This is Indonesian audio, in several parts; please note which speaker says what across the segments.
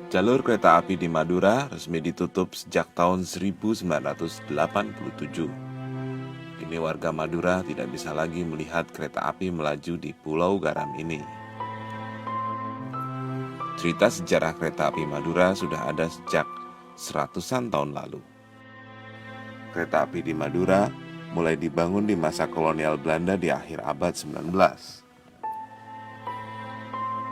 Speaker 1: Jalur kereta api di Madura resmi ditutup sejak tahun 1987. Kini warga Madura tidak bisa lagi melihat kereta api melaju di Pulau Garam ini. Cerita sejarah kereta api Madura sudah ada sejak seratusan tahun lalu. Kereta api di Madura mulai dibangun di masa kolonial Belanda di akhir abad 19.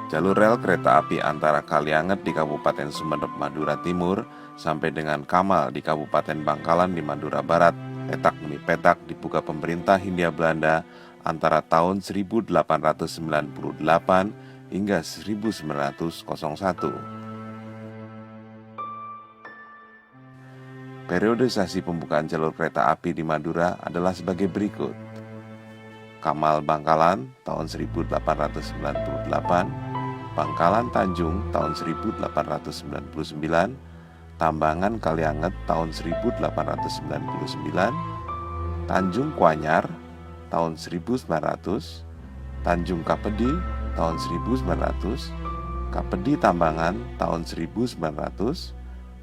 Speaker 1: Jalur rel kereta api antara Kalianget di Kabupaten Sumeneb, Madura Timur sampai dengan Kamal di Kabupaten Bangkalan di Madura Barat, petak demi petak dibuka pemerintah Hindia Belanda antara tahun 1898 hingga 1901. Periodisasi pembukaan jalur kereta api di Madura adalah sebagai berikut. Kamal Bangkalan tahun 1898, Bangkalan Tanjung tahun 1899, Tambangan Kalianget tahun 1899, Tanjung Kuanyar tahun 1900, Tanjung Kapedi tahun 1900, Kapedi Tambangan tahun 1900,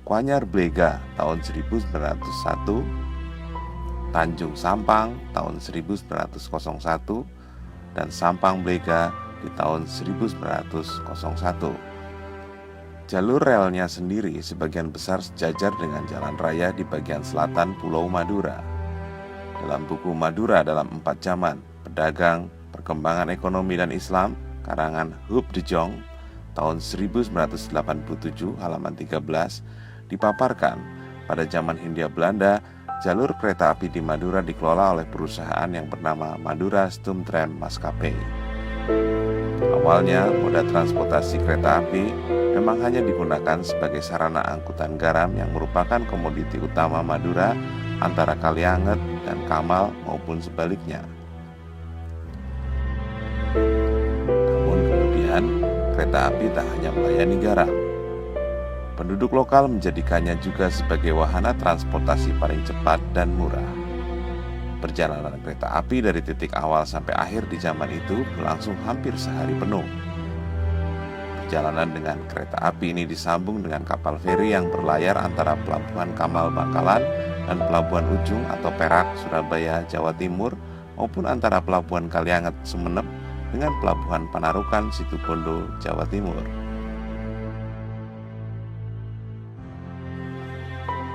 Speaker 1: Kuanyar Blega tahun 1901, Tanjung Sampang tahun 1901, dan Sampang Blega di tahun 1901. Jalur relnya sendiri sebagian besar sejajar dengan jalan raya di bagian selatan Pulau Madura. Dalam buku Madura dalam 4 Zaman, Pedagang, Perkembangan Ekonomi dan Islam, karangan Huub de Jong, tahun 1987 halaman 13, dipaparkan pada zaman Hindia Belanda, jalur kereta api di Madura dikelola oleh perusahaan yang bernama Madura Stoomtram Maskapai. Awalnya, moda transportasi kereta api memang hanya digunakan sebagai sarana angkutan garam yang merupakan komoditi utama Madura antara Kalianget dan Kamal maupun sebaliknya. Namun kemudian, kereta api tak hanya melayani garam. Penduduk lokal menjadikannya juga sebagai wahana transportasi paling cepat dan murah. Perjalanan kereta api dari titik awal sampai akhir di zaman itu berlangsung hampir sehari penuh. Perjalanan dengan kereta api ini disambung dengan kapal feri yang berlayar antara Pelabuhan Kamal Bangkalan dan Pelabuhan Ujung atau Perak, Surabaya, Jawa Timur, maupun antara Pelabuhan Kalianget, Sumeneb dengan Pelabuhan Panarukan, Situbondo, Jawa Timur.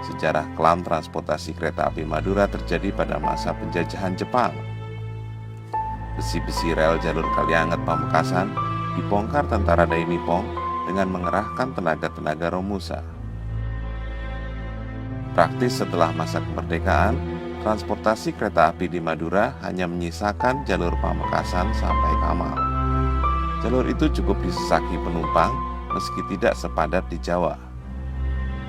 Speaker 1: Sejarah kelam transportasi kereta api Madura terjadi pada masa penjajahan Jepang. Besi-besi rel jalur Kalianget Pamekasan dibongkar tentara Dai Nippon dengan mengerahkan tenaga-tenaga Romusa. Praktis setelah masa kemerdekaan, transportasi kereta api di Madura hanya menyisakan jalur Pamekasan sampai Kamal. Jalur itu cukup disesaki penumpang meski tidak sepadat di Jawa.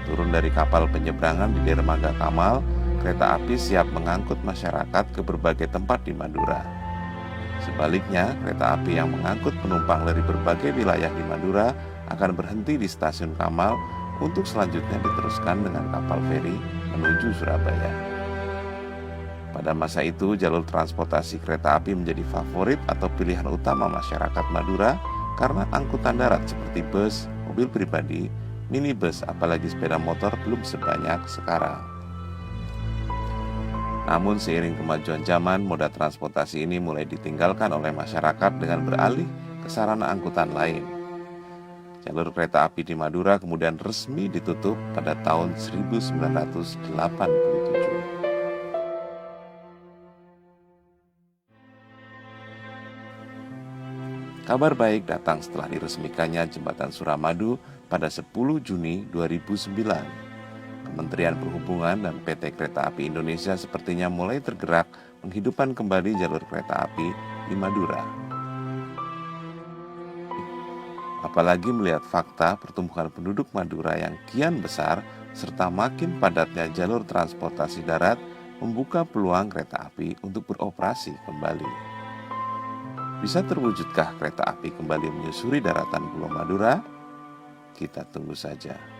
Speaker 1: Turun dari kapal penyeberangan di dermaga Kamal, kereta api siap mengangkut masyarakat ke berbagai tempat di Madura. Sebaliknya, kereta api yang mengangkut penumpang dari berbagai wilayah di Madura akan berhenti di stasiun Kamal untuk selanjutnya diteruskan dengan kapal feri menuju Surabaya. Pada masa itu, jalur transportasi kereta api menjadi favorit atau pilihan utama masyarakat Madura karena angkutan darat seperti bus, mobil pribadi, minibus, apalagi sepeda motor belum sebanyak sekarang. Namun seiring kemajuan zaman, moda transportasi ini mulai ditinggalkan oleh masyarakat dengan beralih ke sarana angkutan lain. Jalur kereta api di Madura kemudian resmi ditutup pada tahun 1987. Kabar baik datang setelah diresmikannya Jembatan Suramadu pada 10 Juni 2009. Kementerian Perhubungan dan PT Kereta Api Indonesia sepertinya mulai tergerak menghidupkan kembali jalur kereta api di Madura. Apalagi melihat fakta pertumbuhan penduduk Madura yang kian besar serta makin padatnya jalur transportasi darat membuka peluang kereta api untuk beroperasi kembali. Bisa terwujudkah kereta api kembali menyusuri daratan Pulau Madura? Kita tunggu saja.